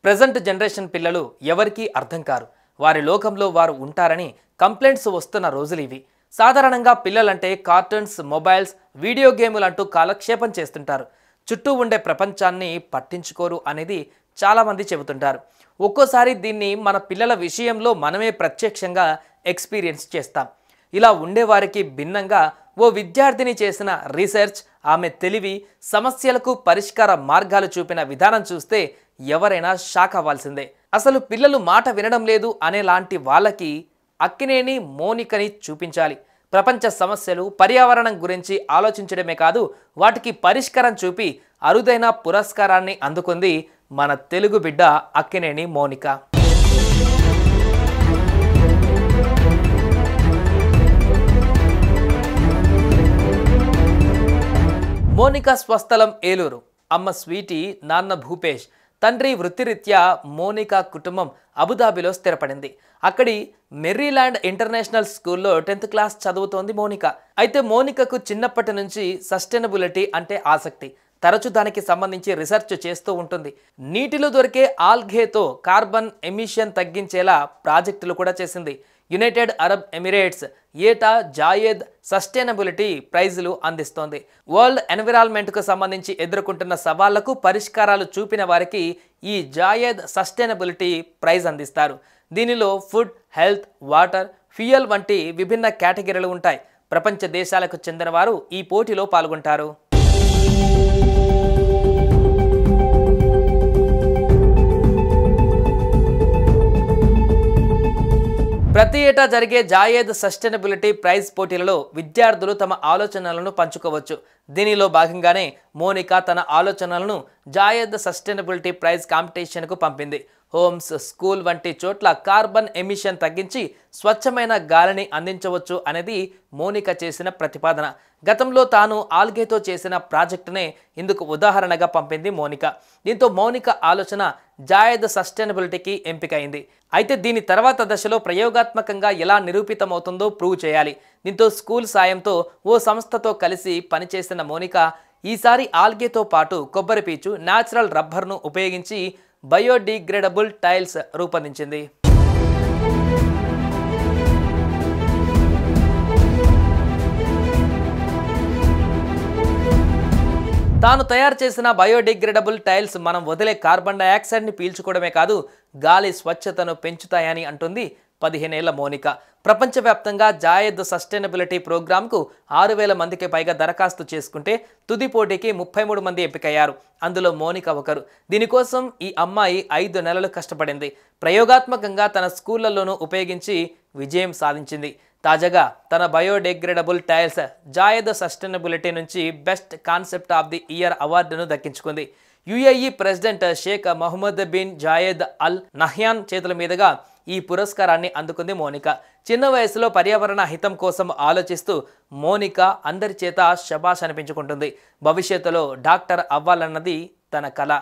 Present generation పిల్లలు ఎవరికీ అర్థం కారు. వారి లోకంలో వారు ఉంటారని కంప్లైంట్స్ వస్తున్న రోజులు ఇవి. సాధారణంగా పిల్లలంటే కార్టూన్స్, మొబైల్స్, వీడియో గేములు అంటూ కాలక్షేపం చేస్తుంటారు. చుట్టూ ఉండే ప్రపంచాన్ని పట్టించుకోరు అనేది చాలామంది చెబుతుంటారు. ఒక్కోసారి దీన్ని మన పిల్లల విషయంలో మనమే ప్రత్యక్షంగా ఎక్స్పీరియన్స్ చేస్తాం. ఇలా ఉండేవారికి భిన్నంగా ఓ విద్యార్థిని చేసిన రీసెర్చ్, ఆమె తెలివి, సమస్యలకు పరిష్కార మార్గాలు చూపిన విధానం చూస్తే ఎవరైనా షాక్ అవ్వాల్సిందే. అసలు పిల్లలు మాట వినడం లేదు అనేలాంటి వాళ్ళకి అక్కినేని మోనికని చూపించాలి. ప్రపంచ సమస్యలు, పర్యావరణం గురించి ఆలోచించడమే కాదు, వాటికి పరిష్కారం చూపి అరుదైన పురస్కారాన్ని అందుకుంది మన తెలుగు బిడ్డ అక్కినేని మోనిక. మోనిక స్వస్థలం ఏలూరు. అమ్మ స్వీటీ, నాన్న భూపేష్. తండ్రి వృత్తిరీత్యా మోనిక కుటుంబం అబుదాబిలో స్థిరపడింది. అక్కడి మెర్రీల్యాండ్ ఇంటర్నేషనల్ స్కూల్లో 10th క్లాస్ చదువుతోంది మోనిక. అయితే మోనికకు చిన్నప్పటి నుంచి సస్టైనబిలిటీ అంటే ఆసక్తి. తరచూ దానికి సంబంధించి రీసెర్చ్ చేస్తూ ఉంటుంది. నీటిలో దొరికే ఆల్గేతో కార్బన్ ఎమిషన్ తగ్గించేలా ప్రాజెక్టులు కూడా చేసింది. యునైటెడ్ అరబ్ ఎమిరేట్స్ ఏటా జాయేద్ సస్టైనబిలిటీ ప్రైజులు అందిస్తోంది. వరల్డ్ ఎన్విరాన్మెంట్కు సంబంధించి ఎదుర్కొంటున్న సవాళ్లకు పరిష్కారాలు చూపిన వారికి ఈ జాయేద్ సస్టైనబిలిటీ ప్రైజ్ అందిస్తారు. దీనిలో ఫుడ్, హెల్త్, వాటర్, ఫ్యూయల్ వంటి విభిన్న కేటగిరీలు ఉంటాయి. ప్రపంచ దేశాలకు చెందిన వారు ఈ పోటీలో పాల్గొంటారు. ప్రతి ఏటా జరిగే జాయేద్ సస్టైనబిలిటీ ప్రైజ్ పోటీలలో విద్యార్థులు తమ ఆలోచనలను పంచుకోవచ్చు. దీనిలో భాగంగానే మోనిక తన ఆలోచనలను జాయేద్ సస్టైనబిలిటీ ప్రైజ్ కాంపిటీషన్కు పంపింది. హోమ్స్, స్కూల్ వంటి చోట్ల కార్బన్ ఎమిషన్ తగ్గించి స్వచ్ఛమైన గాలిని అందించవచ్చు అనేది మోనిక చేసిన ప్రతిపాదన. గతంలో తాను ఆల్గేతో చేసిన ప్రాజెక్టునే ఇందుకు ఉదాహరణగా పంపింది మోనిక. దీంతో మోనిక ఆలోచన జాయేద్ సస్టైనబిలిటీకి ఎంపికైంది. అయితే దీని తర్వాత దశలో ప్రయోగాత్మకంగా ఎలా నిరూపితమవుతుందో ప్రూవ్ చేయాలి. దీంతో స్కూల్ సాయంతో ఓ సంస్థతో కలిసి పనిచేసిన మోనిక ఈసారి ఆల్గేతో పాటు కొబ్బరి పీచు, న్యాచురల్ రబ్బర్ను ఉపయోగించి బయోడిగ్రేడబుల్ టైల్స్ రూపొందించింది. తాను తయారు చేసిన బయోడిగ్రేడబుల్ టైల్స్ మనం వదిలే కార్బన్ డయాక్సైడ్ని పీల్చుకోవడమే కాదు, గాలి స్వచ్ఛతను పెంచుతాయని అంటుంది 15 ఏళ్ల మోనిక. ప్రపంచవ్యాప్తంగా జాయేద్ సస్టైనబిలిటీ ప్రోగ్రాంకు 6,000 మందికి పైగా దరఖాస్తు చేసుకుంటే తుది పోటీకి 33 మంది ఎంపికయ్యారు. అందులో మోనిక ఒకరు. దీనికోసం ఈ అమ్మాయి 5 నెలలు కష్టపడింది. ప్రయోగాత్మకంగా తన స్కూళ్లలోనూ ఉపయోగించి విజయం సాధించింది. తాజాగా తన బయోడిగ్రేడబుల్ టైల్స్ జాయేద్ సస్టైనబిలిటీ నుంచి best concept of the year అవార్డును దక్కించుకుంది. UAE president Sheikh Mohammed bin Zayed Al Nahyan చేతుల మీదుగా ఈ పురస్కారాన్ని అందుకుంది మోనిక. చిన్న వయసులో పర్యావరణ హితం కోసం ఆలోచిస్తూ మోనిక అందరి చేత శబాష్ అనిపించుకుంటుంది. భవిష్యత్తులో డాక్టర్ అవ్వాలన్నది తన కల.